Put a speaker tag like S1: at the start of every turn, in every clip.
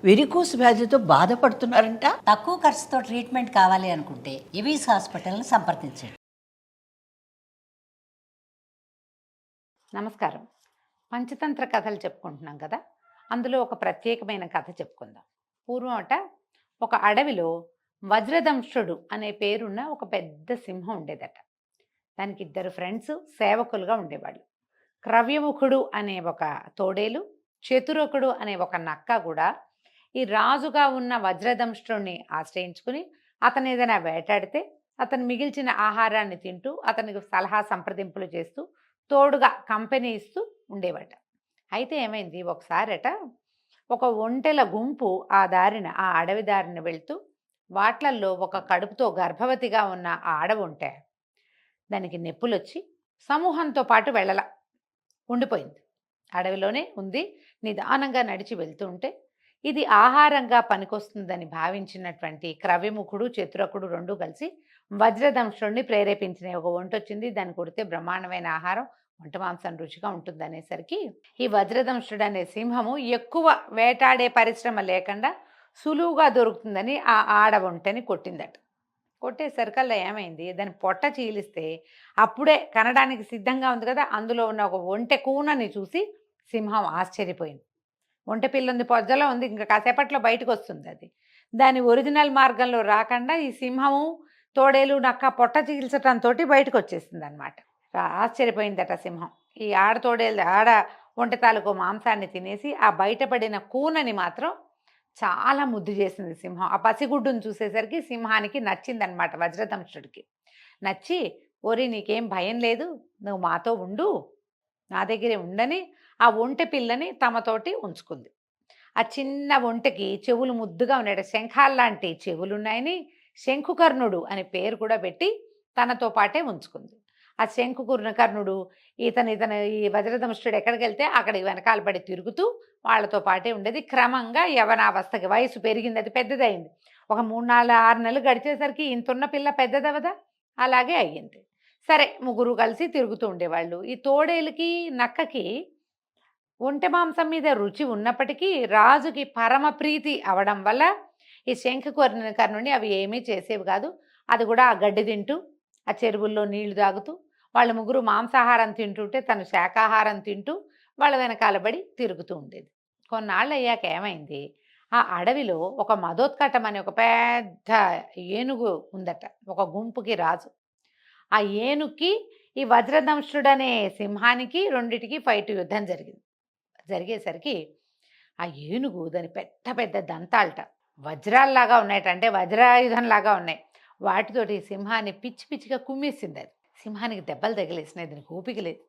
S1: Varicose వ్యాధితో బాధపడుతున్నారంట.
S2: తక్కువ ఖర్చుతో ట్రీట్మెంట్ కావాలి అనుకుంటే ఎవిస్ హాస్పిటల్ని సంప్రదించండి.
S3: నమస్కారం. పంచతంత్ర కథలు చెప్పుకుంటున్నాం కదా, అందులో ఒక ప్రత్యేకమైన కథ చెప్పుకుందాం. పూర్వం ఒక అడవిలో వజ్రదంష్ట్రుడు అనే పేరున్న ఒక పెద్ద సింహం ఉండేదట. దానికి 2 ఫ్రెండ్స్ సేవకులుగా ఉండేవాళ్ళు. క్రవ్యముఖుడు అనే ఒక తోడేలు, చతురకుడు అనే ఒక నక్క కూడా ఈ రాజుగా ఉన్న వజ్రదంష్ట్రుడిని ఆశ్రయించుకుని అతను ఏదైనా వేటాడితే అతను మిగిల్చిన ఆహారాన్ని తింటూ అతనికి సలహా సంప్రదింపులు చేస్తూ తోడుగా కంపెనీ ఇస్తూ ఉండేవాట. అయితే ఏమైంది, ఒకసారట ఒక ఒంటెల గుంపు ఆ అడవి దారిని వెళ్తూ వాట్లల్లో ఒక కడుపుతో గర్భవతిగా ఉన్న ఆ ఆడవుంటే దానికి నొప్పులొచ్చి సమూహంతో పాటు ఉండిపోయింది. అడవిలోనే ఉంది, నిదానంగా నడిచి వెళ్తూ ఉంటే ఇది ఆహారంగా పనికొస్తుందని భావించినటువంటి క్రవ్యముఖుడు, చతురకుడు 2 కలిసి వజ్రదంష్ట్రుడిని ప్రేరేపించిన ఒక ఒంట వచ్చింది. దాన్ని కొడితే బ్రహ్మాండమైన ఆహారం, ఒంట మాంసం రుచిగా ఉంటుందనేసరికి ఈ వజ్రదంష్ట్రుడు అనే సింహము ఎక్కువ వేటాడే పరిశ్రమ లేకుండా సులువుగా దొరుకుతుందని ఆ ఆడ ఒంటని కొట్టిందట. కొట్టేసరికల్లా ఏమైంది, దాని పొట్ట చీలిస్తే అప్పుడే కనడానికి సిద్ధంగా ఉంది కదా, అందులో ఉన్న ఒక ఒంటె కూనని చూసి సింహం ఆశ్చర్యపోయింది. ఒంటె పిల్ల ఉంది, పొజ్జలో ఉంది, ఇంకా కాసేపట్లో బయటకు వస్తుంది. అది దాని ఒరిజినల్ మార్గంలో రాకుండా ఈ సింహము, తోడేలు, నక్క పొట్ట చీల్చటంతో బయటకు వచ్చేసింది అనమాట. ఆశ్చర్యపోయిందట సింహం. ఈ ఆడ ఒంటె తాలూకు మాంసాన్ని తినేసి ఆ బయటపడిన కూనని మాత్రం చాలా ముద్దు చేసింది సింహం. ఆ పసిగుడ్డును చూసేసరికి సింహానికి నచ్చిందనమాట, వజ్రదంష్ట్రుడికి నచ్చి, ఓరి నీకేం భయం లేదు, నువ్వు మాతో ఉండు, నా దగ్గరే ఉండని ఆ ఒంటె పిల్లని తమతోటి ఉంచుకుంది. ఆ చిన్న ఒంటెకి చెవులు ముద్దుగా ఉన్నాడు, శంఖాల్లాంటి చెవులున్నాయని శంఖుకర్ణుడు అనే పేరు కూడా పెట్టి తనతో పాటే ఉంచుకుంది. ఆ శంఖుకర్ణుడు ఈ వజ్రదంష్ట్రుడు ఎక్కడికి వెళ్తే అక్కడికి వెనకాల పడి తిరుగుతూ వాళ్ళతో పాటే ఉండేది. క్రమంగా యవనావస్థకి వయసు పెరిగింది, అది పెద్దదైంది. ఒక 3, 4, 6 నెలలు గడిచేసరికి ఇంతున్న పిల్ల పెద్దదవదా, అలాగే అయ్యింది. సరే, ముగ్గురు కలిసి తిరుగుతూ ఉండేవాళ్ళు. ఈ తోడేలుకి, నక్కకి ఒంటె మాంసం మీద రుచి ఉన్నప్పటికీ రాజుకి పరమ ప్రీతి అవడం వల్ల ఈ శంఖకర్ణుని అవి ఏమీ చేసేవి కాదు. అది కూడా ఆ గడ్డి తింటూ, ఆ చెరువుల్లో నీళ్లు తాగుతూ, వాళ్ళ ముగ్గురు మాంసాహారం తింటుంటే తను శాకాహారం తింటూ వాళ్ళ వెనకాలబడి తిరుగుతూ ఉండేది. కొన్నాళ్ళు అయ్యాక ఏమైంది, ఆ అడవిలో ఒక మదోత్కటం అనే ఒక పెద్ద ఏనుగు ఉందట, ఒక గుంపుకి రాజు. ఆ ఏనుగుకి ఈ వజ్రదంష్ట్రుడనే సింహానికి రెండిటికి యుద్ధం జరిగేసరికి ఆ ఏనుగు దాని పెద్ద పెద్ద దంతాలట వజ్రాల్లాగా ఉన్నాయట, అంటే వజ్రాయుధంలాగా ఉన్నాయి. వాటితోటి సింహాన్ని పిచ్చి పిచ్చిగా కుమ్మేసింది. అది సింహానికి దెబ్బలు తగిలేసినాయి, దానికి ఓపిక లేదు.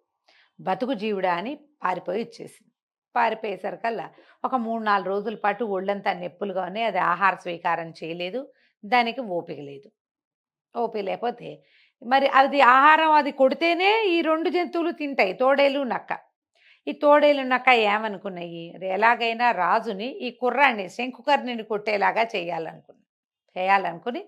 S3: బతుకు జీవుడా అని పారిపోయి వచ్చేసింది. పారిపోయేసరికల్లా ఒక 3, 4 రోజుల పాటు ఒళ్ళంతా నొప్పులుగా ఉన్నాయి. అది ఆహార స్వీకారం చేయలేదు, దానికి ఓపిక లేదు. ఓపిక లేకపోతే మరి అది ఆహారం అది కొడితేనే ఈ 2 జంతువులు తింటాయి, తోడేలు, నక్క. ఈ తోడేలు, నక్క ఏమనుకున్నాయి, ఎలాగైనా రాజుని ఈ కుర్రాన్ని శంఖుకర్ణిని కొట్టేలాగా చేయాలనుకుని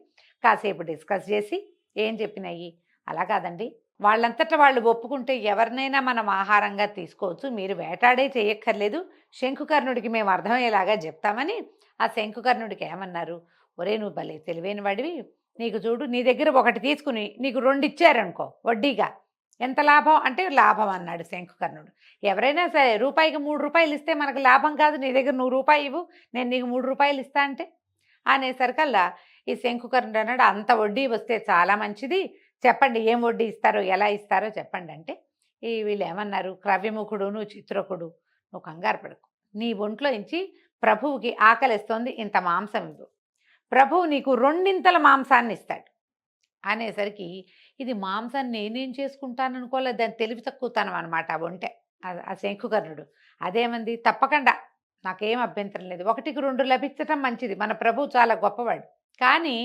S3: కాసేపు డిస్కస్ చేసి ఏం చెప్పినాయి, అలా కాదండి, వాళ్ళంతటా వాళ్ళు ఒప్పుకుంటే ఎవరినైనా మనం ఆహారంగా తీసుకోవచ్చు, మీరు వేటాడే చేయక్కర్లేదు, శంఖుకర్ణుడికి మేము అర్థమయ్యేలాగా చెప్తామని ఆ శంఖుకర్ణుడికి ఏమన్నారు, ఒరే నువ్వు భలే తెలివైన వాడివి, నీకు చూడు, నీ దగ్గర ఒకటి తీసుకుని నీకు 2 ఇచ్చారనుకో వడ్డీగా, ఎంత లాభం అంటే లాభం అన్నాడు శంఖుకర్ణుడు. ఎవరైనా సరే రూపాయికి 3 రూపాయలు ఇస్తే మనకు లాభం కాదు, నీ దగ్గర నువ్వు రూపాయి ఇవ్వు, నేను నీకు 3 రూపాయలు ఇస్తా అంటే అనేసరికల్లా ఈ శంఖుకర్ణుడు అన్నాడు, అంత వడ్డీ వస్తే చాలా మంచిది, చెప్పండి ఏం వడ్డీ ఇస్తారో, ఎలా ఇస్తారో చెప్పండి అంటే వీళ్ళు ఏమన్నారు, క్రవ్యముఖుడును, చిత్రకుడు, నువ్వు కంగారు పడకు, నీ ఒంట్లో నుంచి ప్రభువుకి ఆకలిస్తోంది, ఇంత మాంసం ఇవ్వు, ప్రభువు నీకు 2 మాంసాన్ని ఇస్తాడు అనేసరికి ఇది మాంసం నేనేం చేసుకుంటాననుకోలేదు, దాని తెలివి తక్కువతనం అనమాట ఆ ఒంటె, ఆ శంఖుకర్ణుడు. అదేమంది, తప్పకుండా నాకేం అభ్యంతరం లేదు, 1కి 2 లభించటం మంచిది, మన ప్రభువు చాలా గొప్పవాడు, కానీ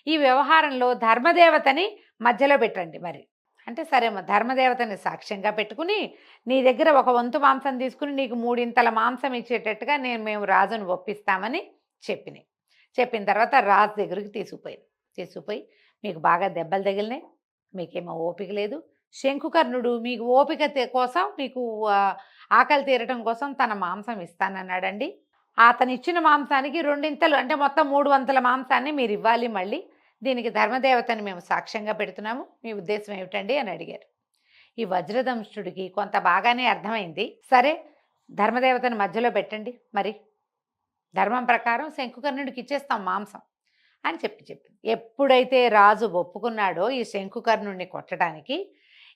S3: ఈ వ్యవహారంలో ధర్మదేవతని మధ్యలో పెట్టండి మరి అంటే, సరే ధర్మదేవతని సాక్ష్యంగా పెట్టుకుని నీ దగ్గర 1 వంతు మాంసం తీసుకుని నీకు 3 మాంసం ఇచ్చేటట్టుగా మేము రాజును ఒప్పిస్తామని చెప్పిన తర్వాత రాజు దగ్గరికి తీసుకుపోయి మీకు బాగా దెబ్బలు తగిలినాయి, మీకేమో ఓపిక లేదు, శంఖుకర్ణుడు మీకు ఓపిక కోసం, మీకు ఆకలి తీరటం కోసం తన మాంసం ఇస్తానన్నాడండి, అతను ఇచ్చిన మాంసానికి రెండింతలు అంటే మొత్తం 300 మాంసాన్ని మీరు ఇవ్వాలి మళ్ళీ. దీనికి ధర్మదేవతని మేము సాక్ష్యంగా పెడుతున్నాము. మీ ఉద్దేశం ఏమిటండి అని అడిగారు. ఈ వజ్రదంష్టుడికి కొంత బాగానే అర్థమైంది. సరే ధర్మదేవతని మధ్యలో పెట్టండి మరి. ధర్మం ప్రకారం శంకుకర్ణుడికి ఇచ్చేస్తాం మాంసం అని చెప్పింది. ఎప్పుడైతే రాజు ఒప్పుకున్నాడో ఈ శంకుకర్ణుడిని కొట్టడానికి,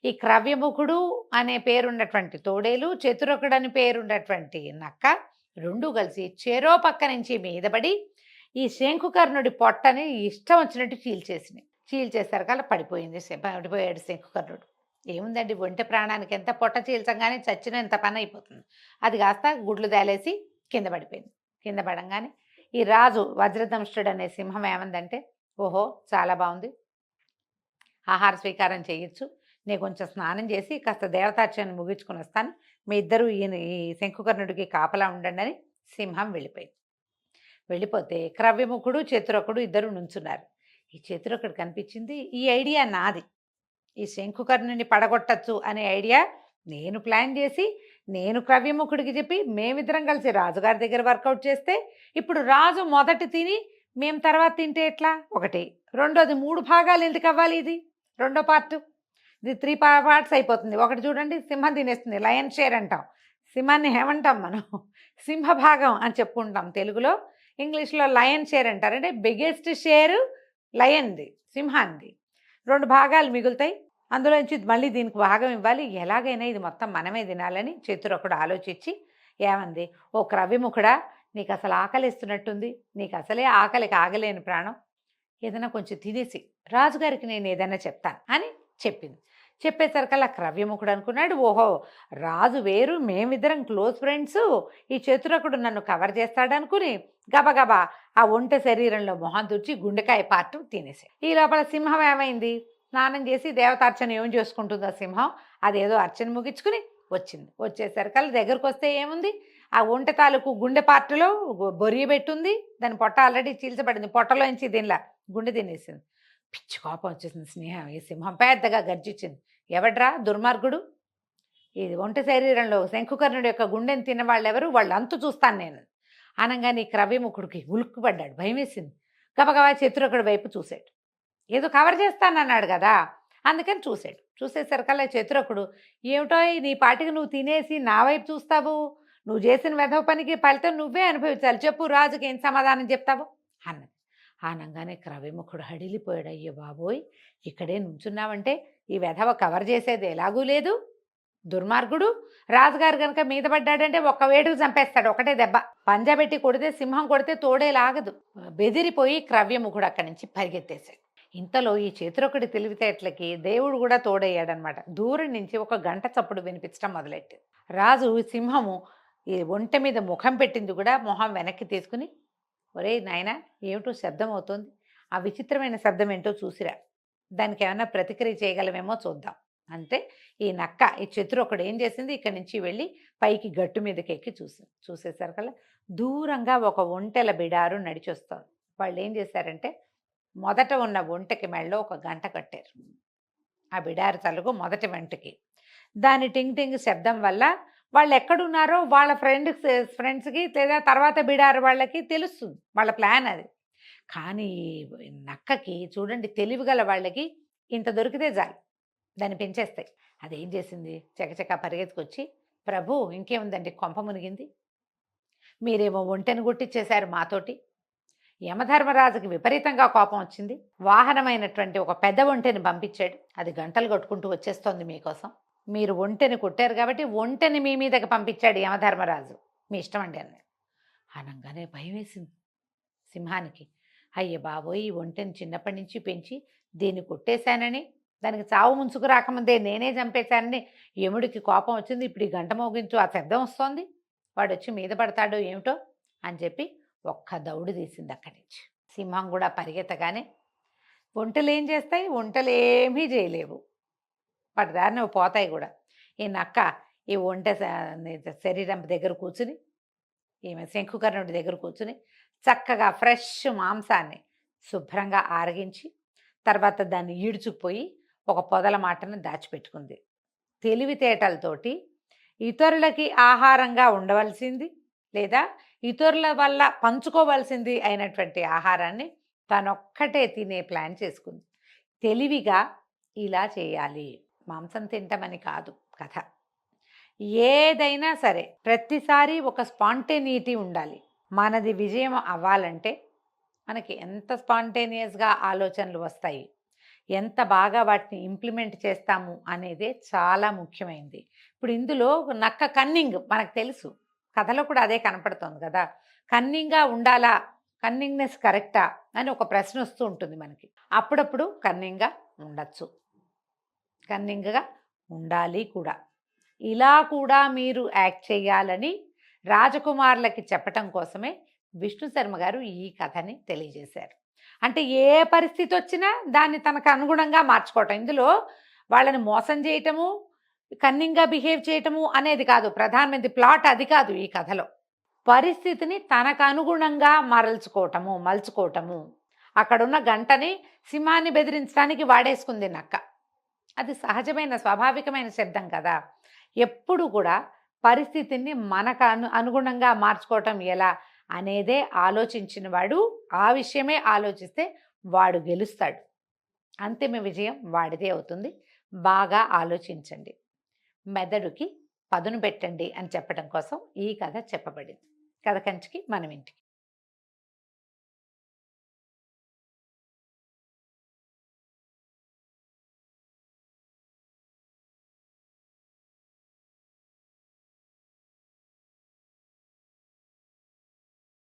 S3: ఈ క్రవ్యముఖుడు అనే పేరున్నటువంటి తోడేలు, చతురకుడు అని పేరున్నటువంటి నక్క రెండు కలిసి చెరో పక్క నుంచి మీదపడి ఈ శంకుకర్ణుడి పొట్టని ఇష్టం వచ్చినట్టు చీల్చేశారు కల్లా పడిపోయాడు శంకుకర్ణుడు. ఏముందండి, ఒంటె ప్రాణానికి ఎంత, పొట్ట చీల్చంగానే చచ్చినంత పని అయిపోతుంది. అది కాస్త గుడ్లు తేలేసి కింద పడిపోయింది. కింద పడంగానే ఈ రాజు వజ్రదంష్టుడు అనే సింహం ఏమందంటే, ఓహో చాలా బాగుంది, ఆహార స్వీకారం చేయొచ్చు, నేను కొంచెం స్నానం చేసి కాస్త దేవతార్చనని ముగించుకొని వస్తాను, మీ ఇద్దరు ఈ శంకుకర్ణుడికి కాపలా ఉండండి అని సింహం వెళ్ళిపోతే క్రవ్యముఖుడు చతురకుడు ఇద్దరు నుంచున్నారు. ఈ చతురకుడు కనిపించింది, ఈ ఐడియా నాది, ఈ శంకుకర్ణుని పడగొట్టచ్చు అనే ఐడియా నేను ప్లాన్ చేసి నేను క్రవ్యముఖుడికి చెప్పి మేమిద్దరం కలిసి రాజుగారి దగ్గర వర్కౌట్ చేస్తే ఇప్పుడు రాజు మొదటి తిని మేము తర్వాత తింటే ఎట్లా? ఒకటి. రెండోది 3 భాగాలు ఎందుకు అవ్వాలి? ఇది రెండో పార్ట్, ఇది 3 పార్ట్స్ అయిపోతుంది. ఒకటి చూడండి, సింహం తినేస్తుంది, లయన్ షేర్ అంటాం. సింహాన్ని ఏమంటాం మనం? సింహభాగం అని చెప్పుకుంటాం తెలుగులో. ఇంగ్లీష్లో లయన్ షేర్ అంటారు. అంటే బిగ్గెస్ట్ షేర్ లయన్ది, సింహాన్ని. 2 భాగాలు మిగులుతాయి, అందులోంచి మళ్ళీ దీనికి భాగం ఇవ్వాలి, ఎలాగైనా ఇది మొత్తం మనమే తినాలని చతురకుడు ఆలోచించి ఏమంది, ఓ క్రవ్యముఖుడా, నీకు అసలు ఆకలిస్తున్నట్టుంది, నీకు అసలే ఆకలికి ఆగలేని ప్రాణం, ఏదైనా కొంచెం తినేసి రాజుగారికి నేను ఏదైనా చెప్తాను అని చెప్పింది. చెప్పేసరికల్లా క్రవ్యముఖుడు అనుకున్నాడు, ఓహో రాజు వేరు, మేమిద్దరం క్లోజ్ ఫ్రెండ్స్, ఈ చతురకుడు నన్ను కవర్ చేస్తాడనుకుని గబగబా ఆ ఒంటె శరీరంలో మొహం తుడిచి గుండెకాయ పార్ట్ తినేసాడు. ఈ లోపల సింహం ఏమైంది, స్నానం చేసి దేవతార్చన ఏం చేసుకుంటుందో సింహం, అదేదో అర్చన ముగించుకుని వచ్చేసరికల్లా దగ్గరకు వస్తే ఏముంది, ఆ ఒంటె తాలూకు గుండె పార్టులో బొరియ పెట్టుంది, దాని పొట్ట ఆల్రెడీ చీల్చబడింది, పొట్టలోంచి దీనిలా గుండె తినేసింది. పిచ్చి కోపం వచ్చేసింది ఈ సింహం పెద్దగా గర్జించింది, ఎవడ్రా దుర్మార్గుడు, ఇది ఒంటె శరీరంలో శంకుకర్ణుడి యొక్క గుండెని తిన్నవాళ్ళు ఎవరు, వాళ్ళు అంతు చూస్తాను నేను అనగానే క్రవ్యముఖుడికి ఉలుక్కుపడ్డాడు, భయం వేసింది. గబగబా చతురకుడి వైపు చూశాడు, ఏదో కవర్ చేస్తానన్నాడు కదా అందుకని చూసేసరికల్లా చతురకుడు, ఏమిటో నీ పాటికి నువ్వు తినేసి నా వైపు చూస్తావు, నువ్వు చేసిన వెధవ పనికి ఫలితం నువ్వే అనుభవించాలి, చెప్పు రాజుకి ఏం సమాధానం చెప్తావు అన్నది. ఆనంగానే క్రవ్యముఖుడు హడిలిపోయాడు, అయ్యో బాబోయ్, ఇక్కడే నుంచున్నావంటే ఈ వెధవ కవర్ చేసేది ఎలాగూ లేదు, దుర్మార్గుడు, రాజుగారు కనుక మీద పడ్డాడంటే ఒక్క వేటుకు చంపేస్తాడు, ఒకటే దెబ్బ, పంజాబెట్టి కొడితే సింహం కొడితే తోడే లాగదు. బెదిరిపోయి క్రవ్యముఖుడు అక్కడి నుంచి పరిగెత్తేశాడు. ఇంతలో ఈ చతురకుడి తెలివితేటలకి దేవుడు కూడా తోడయ్యాడనమాట. దూరం నుంచి ఒక గంట చప్పుడు వినిపించడం మొదలెట్టింది. రాజు సింహము ఈ ఒంటె మీద ముఖం పెట్టింది కూడా మొహం వెనక్కి తీసుకుని, ఒరే నాయనా ఏమిటో శబ్దం అవుతుంది, ఆ విచిత్రమైన శబ్దం ఏంటో చూసిరా, దానికి ఏమైనా ప్రతిక్రియ చేయగలమేమో చూద్దాం అంటే ఈ నక్క, ఈ చతురకుడు ఏం చేసింది, ఇక్కడి నుంచి వెళ్ళి పైకి గట్టు మీదకి ఎక్కి చూసేసరికల్లా దూరంగా ఒక ఒంటెల బిడారు నడిచొస్తుంది. వాళ్ళు ఏం చేశారంటే మొదట ఉన్న ఒంటెకి మెళ్ళలో ఒక గంట కట్టారు, ఆ బిడారు తలుగు మొదటి వెంటకి. దాని టింగ్ టింగ్ శబ్దం వల్ల వాళ్ళు ఎక్కడున్నారో వాళ్ళ ఫ్రెండ్స్కి లేదా తర్వాత బిడారు వాళ్ళకి తెలుస్తుంది, వాళ్ళ ప్లాన్ అది. కానీ నక్కకి చూడండి, తెలివిగల వాళ్ళకి ఇంత దొరికితే చాలు, దాన్ని పెంచేస్తాయి. అదేం చేసింది, చకచక పరిగెత్తుకొచ్చి, ప్రభు ఇంకేముందండి, కొంప మునిగింది, మీరేమో ఒంటెను గుట్టిచ్చేశారు మాతోటి, యమధర్మరాజుకి విపరీతంగా కోపం వచ్చింది, వాహనమైనటువంటి ఒక పెద్ద ఒంటెని పంపించాడు, అది గంటలు కొట్టుకుంటూ వచ్చేస్తోంది మీకోసం, మీరు ఒంటెని కొట్టారు కాబట్టి ఒంటెని మీ మీదకి పంపించాడు యమధర్మరాజు, మీ ఇష్టం అండి అన్నాడు. అనగానే భయం వేసింది సింహానికి, అయ్య బాబోయ్, ఈ ఒంటెని చిన్నప్పటి నుంచి పెంచి దీన్ని కొట్టేశానని, దానికి చావు ముంచుకు రాకముందే నేనే చంపేశానని యముడికి కోపం వచ్చింది, ఇప్పుడు ఈ గంట మోగించు ఆ శబ్దం వస్తోంది, వాడు వచ్చి మీద పడతాడో ఏమిటో అని చెప్పి ఒక్క దౌడు తీసింది అక్కడి నుంచి. సింహం కూడా పరిగెత్తగానే, ఒంటెలు ఏం చేస్తాయి, ఒంటెలు ఏమీ చేయలేవు, వాటి దారిని పోతాయి కూడా. ఈ నక్క ఈ ఒంటె శరీరం దగ్గర కూర్చుని, ఈమె శంకుకర్ణుడి దగ్గర కూర్చుని చక్కగా ఫ్రెష్ మాంసాన్ని శుభ్రంగా ఆరగించి తర్వాత దాన్ని ఈడ్చుకుపోయి ఒక పొదల మాటను దాచిపెట్టుకుంది. తెలివితేటలతోటి ఇతరులకి ఆహారంగా ఉండవలసింది లేదా ఇతరుల వల్ల పంచుకోవాల్సింది అయినటువంటి ఆహారాన్ని తనొక్కటే తినే ప్లాన్ చేసుకుంది. తెలివిగా ఇలా చేయాలి, మాంసం తింటామని కాదు కథ. ఏదైనా సరే ప్రతిసారి ఒక స్పాంటేనిటీ ఉండాలి. మనది విజయం అవ్వాలంటే మనకి ఎంత స్పాంటేనియస్గా ఆలోచనలు వస్తాయి, ఎంత బాగా వాటిని ఇంప్లిమెంట్ చేస్తాము అనేదే చాలా ముఖ్యమైనది. ఇప్పుడు ఇందులో నక్క కన్నింగ్ మనకు తెలుసు, కథలో కూడా అదే కనపడుతోంది కదా. కన్నింగ్గా ఉండాలా, కన్నింగ్నెస్ కరెక్టా అని ఒక ప్రశ్న వస్తూ ఉంటుంది మనకి. అప్పుడప్పుడు కన్నింగ్గా ఉండొచ్చు, కన్నింగ్గా ఉండాలి కూడా. ఇలా కూడా మీరు యాక్ట్ చేయాలని రాజకుమారులకి చెప్పటం కోసమే విష్ణు శర్మ గారు ఈ కథని తెలియజేశారు. అంటే ఏ పరిస్థితి వచ్చినా దాన్ని తనకు అనుగుణంగా మార్చుకోవటం. ఇందులో వాళ్ళని మోసం చేయటము, కన్నింగ్గా బిహేవ్ చేయటము అనేది కాదు ప్రధానమైనది. ప్లాట్ అది కాదు ఈ కథలో. పరిస్థితిని తనకు అనుగుణంగా మలుచుకోవటము. అక్కడున్న గంటని సింహాన్ని బెదిరించడానికి వాడేసుకుంది నక్క. అది సహజమైన స్వాభావికమైన శబ్దం కదా. ఎప్పుడు కూడా పరిస్థితిని మనకు అనుగుణంగా మార్చుకోవటం ఎలా అనేదే ఆలోచించిన వాడు, ఆ విషయమే ఆలోచిస్తే వాడు గెలుస్తాడు. అంతిమ విజయం వాడిదే అవుతుంది. బాగా ఆలోచించండి, మెదడుకి పదును పెట్టండి అని చెప్పడం కోసం ఈ కథ చెప్పబడింది. కథ కంచికి మనం ఇంటికి.